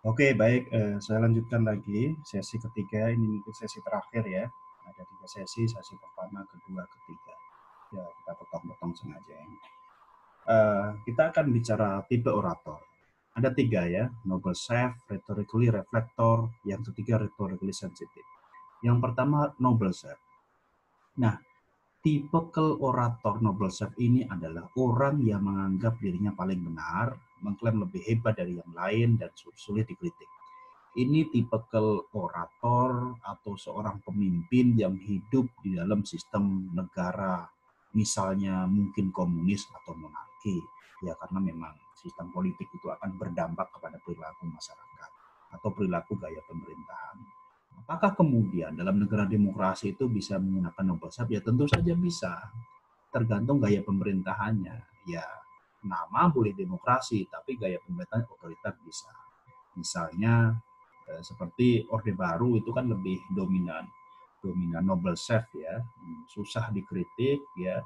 Oke, baik, saya lanjutkan lagi sesi ketiga, ini mungkin sesi terakhir ya. Ada 3 sesi, sesi pertama, kedua, ketiga. Ya, kita potong-potong sengaja ya. Kita akan bicara tipe orator. Ada 3 ya, noble self, rhetorically reflector, yang ketiga rhetorically sensitive. Yang pertama noble self. Nah, tipikal orator noble self ini adalah orang yang menganggap dirinya paling benar, mengklaim lebih hebat dari yang lain, dan sulit dikritik. Ini tipikal orator atau seorang pemimpin yang hidup di dalam sistem negara, misalnya mungkin komunis atau monarki. Ya karena memang sistem politik itu akan berdampak kepada perilaku masyarakat atau perilaku gaya pemerintahan. Apakah kemudian dalam negara demokrasi itu bisa menggunakan noble self? Ya tentu saja bisa, tergantung gaya pemerintahannya. Ya nama boleh demokrasi, tapi gaya pemerintahan otoriter bisa. Misalnya seperti Orde Baru itu kan lebih dominan noble self ya, susah dikritik ya.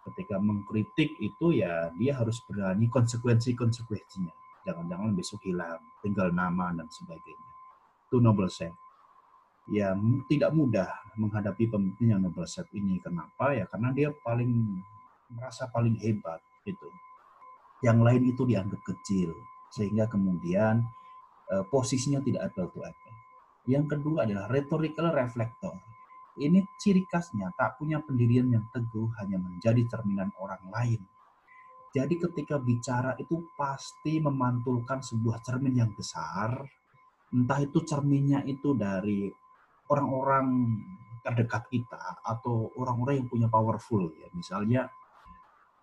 Ketika mengkritik itu ya dia harus berani konsekuensinya. Jangan-jangan besok hilang, tinggal nama dan sebagainya. Itu noble self. Ya tidak mudah menghadapi pemimpin yang noble self ini. Kenapa? Ya karena dia merasa paling hebat gitu. Yang lain itu dianggap kecil sehingga kemudian posisinya tidak apple to apple. Yang kedua adalah rhetorical reflector. Ini ciri khasnya tak punya pendirian yang teguh, hanya menjadi cerminan orang lain. Jadi ketika bicara itu pasti memantulkan sebuah cermin yang besar, entah itu cerminnya itu dari orang-orang terdekat kita atau orang-orang yang punya powerful ya. Misalnya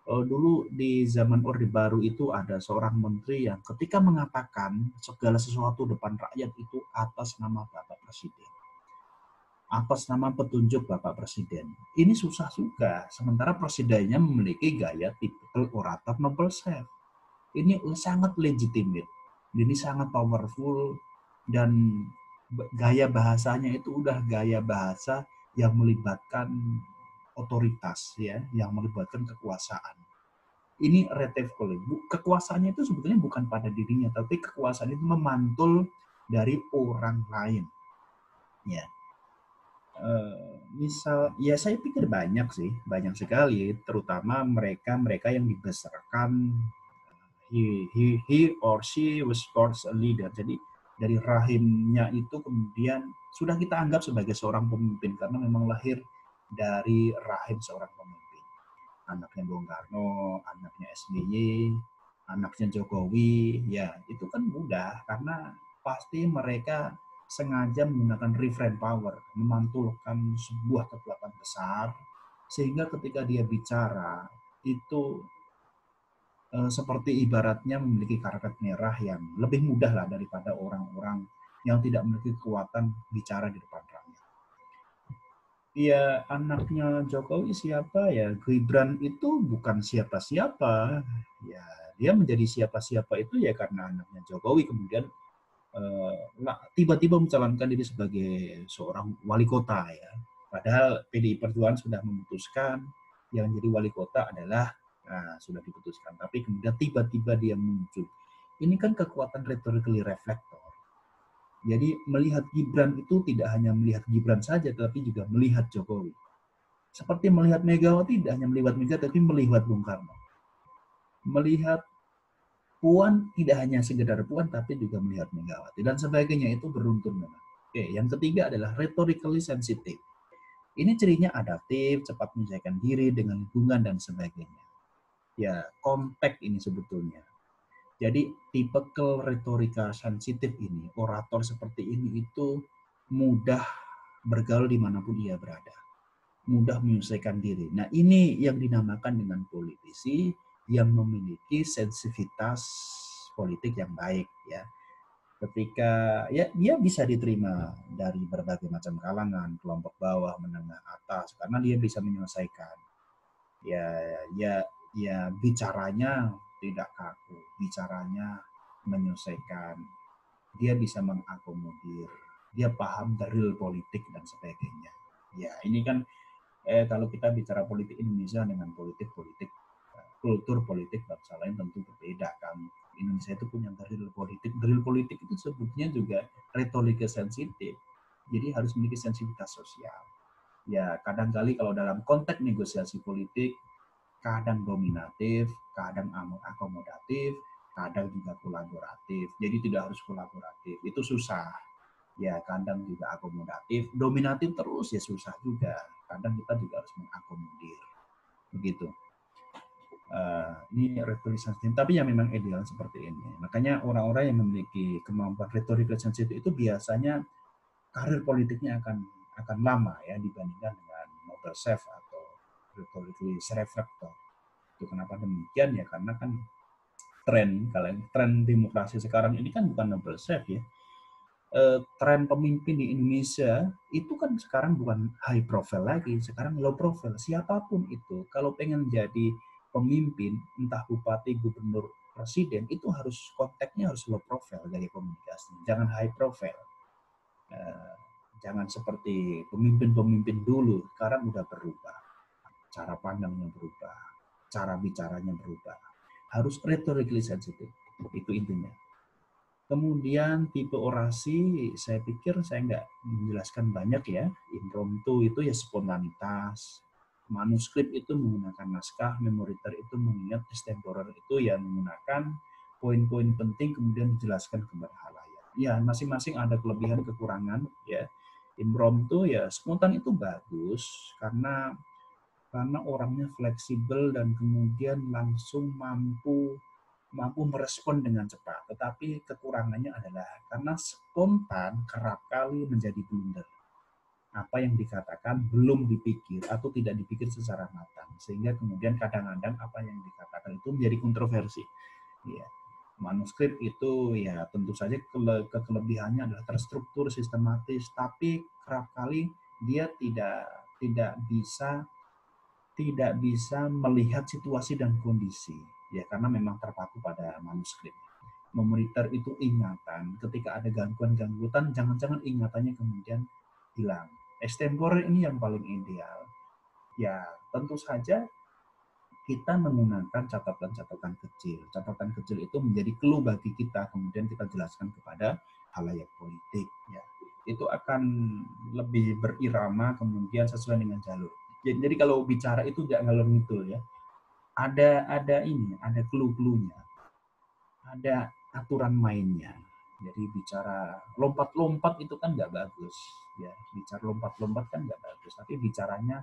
dulu di zaman Orde Baru itu ada seorang menteri yang ketika mengatakan segala sesuatu depan rakyat itu atas nama Bapak Presiden, atas nama petunjuk Bapak Presiden. Ini susah juga, sementara presidennya memiliki gaya tipikal orator noble self. Ini sangat legitimate, ini sangat powerful, dan gaya bahasanya itu udah gaya bahasa yang melibatkan otoritas ya, yang melibatkan kekuasaan. Ini relative, kekuasaannya itu sebetulnya bukan pada dirinya, tapi kekuasaan itu memantul dari orang lain ya. Misal ya saya pikir banyak sih, banyak sekali, terutama mereka yang dibesarkan he or she was born a leader. Jadi dari rahimnya itu kemudian sudah kita anggap sebagai seorang pemimpin karena memang lahir dari rahim seorang pemimpin. Anaknya Bung Karno, anaknya SBY, anaknya Jokowi, ya itu kan mudah karena pasti mereka sengaja menggunakan referent power, memantulkan sebuah kekuatan besar, sehingga ketika dia bicara itu seperti ibaratnya memiliki karpet merah yang lebih mudah lah daripada orang-orang yang tidak memiliki kekuatan bicara di depan rakyat. Ya anaknya Jokowi siapa ya? Gibran itu bukan siapa-siapa. Ya dia menjadi siapa-siapa itu ya karena anaknya Jokowi kemudian tiba-tiba mencalonkan diri sebagai seorang wali kota ya. Padahal PDI Perjuangan sudah memutuskan yang jadi wali kota adalah sudah diputuskan. Tapi kemudian tiba-tiba dia muncul. Ini kan kekuatan rhetorically reflector. Jadi melihat Gibran itu tidak hanya melihat Gibran saja, tapi juga melihat Jokowi. Seperti melihat Megawati, tidak hanya melihat Megawati, tapi melihat Bung Karno. Melihat Puan, tidak hanya sekedar Puan, tapi juga melihat Megawati. Dan sebagainya itu beruntun memang. Oke, yang ketiga adalah rhetorically sensitive. Ini cirinya adaptif, cepat menyesuaikan diri dengan lingkungan dan sebagainya. Ya, konteks ini sebetulnya. Jadi tipikal retorika sensitif ini, orator seperti ini itu mudah bergaul dimanapun ia berada, mudah menyelesaikan diri. Nah ini yang dinamakan dengan politisi yang memiliki sensitivitas politik yang baik ya. Ketika ya dia bisa diterima dari berbagai macam kalangan, kelompok bawah, menengah, atas, karena dia bisa menyelesaikan. Ya, ya, ya bicaranya tidak kaku, bicaranya menyelesaikan, dia bisa mengakomodir, dia paham dari politik dan sebagainya. Ya, ini kan kalau kita bicara politik Indonesia dengan politik-politik kultur politik bangsa lain tentu berbeda kan. Indonesia itu punya drill politik. Drill politik itu sebutnya juga retorika sensitif. Jadi harus memiliki sensitivitas sosial. Ya, kadang-kali kalau dalam konteks negosiasi politik, kadang dominatif, kadang akomodatif, kadang juga kolaboratif. Jadi tidak harus kolaboratif, itu susah. Ya, kadang juga akomodatif, dominatif terus ya susah juga. Kadang kita juga harus mengakomodir. Begitu. Ini retorik sensitif, tapi yang memang ideal seperti ini. Makanya orang-orang yang memiliki kemampuan retorik sensitif itu biasanya karir politiknya akan lama ya dibandingkan dengan Nobel Chef atau rhetorically reflector. Itu kenapa demikian ya, karena kan tren demokrasi sekarang ini kan bukan Nobel Chef ya. Tren pemimpin di Indonesia itu kan sekarang bukan high profile lagi, sekarang low profile. Siapapun itu kalau pengen jadi pemimpin, entah bupati, gubernur, presiden, itu harus konteksnya harus low profile gaya komunikasi, jangan high profile. Jangan seperti pemimpin-pemimpin dulu, sekarang udah berubah. Cara pandangnya berubah, cara bicaranya berubah. Harus rhetorically sensitive, itu intinya. Kemudian tipe orasi, saya pikir saya nggak menjelaskan banyak ya. Impromptu itu ya spontanitas. Manuskrip itu menggunakan naskah, memoriter itu mengingat, extemporer itu ya menggunakan poin-poin penting kemudian dijelaskan kepada halayak. Ya, masing-masing ada kelebihan kekurangan ya. Impromptu ya spontan itu bagus karena orangnya fleksibel dan kemudian langsung mampu merespon dengan cepat. Tetapi kekurangannya adalah karena spontan kerap kali menjadi blunder. Apa yang dikatakan belum dipikir atau tidak dipikir secara matang, sehingga kemudian kadang-kadang apa yang dikatakan itu menjadi kontroversi. Ya. Manuskrip itu ya tentu saja kelebihannya adalah terstruktur, sistematis, tapi kerap kali dia tidak bisa melihat situasi dan kondisi ya, karena memang terpaku pada manuskrip. Memonitor itu ingatan, ketika ada gangguan-gangguan jangan-jangan ingatannya kemudian hilang. Extemporer ini yang paling ideal. Ya tentu saja kita menggunakan catatan-catatan kecil. Catatan kecil itu menjadi clue bagi kita, kemudian kita jelaskan kepada halayak politik ya. Itu akan lebih berirama, kemudian sesuai dengan jalur. Jadi kalau bicara itu nggak ngalor ngidul ya. Ada clue-cluenya, ada aturan mainnya. Jadi bicara lompat-lompat itu kan nggak bagus ya. Bicara lompat-lompat kan nggak bagus. Tapi bicaranya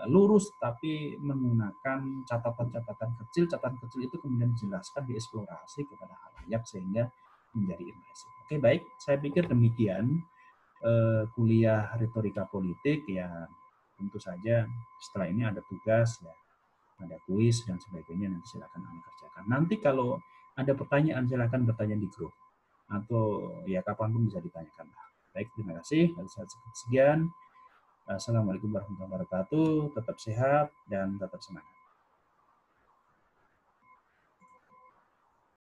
lurus tapi menggunakan catatan-catatan kecil. Catatan kecil itu kemudian dijelaskan, dieksplorasi kepada halayak sehingga menjadi impresif. Oke, baik. Saya pikir demikian kuliah retorika politik ya. Tentu saja setelah ini ada tugas ya, ada kuis dan sebagainya, nanti silakan Anda kerjakan. Nanti kalau ada pertanyaan silakan bertanya di grup atau ya kapanpun bisa ditanyakan. Baik, terima kasih. Sekian. Assalamualaikum warahmatullahi wabarakatuh. Tetap sehat dan tetap semangat.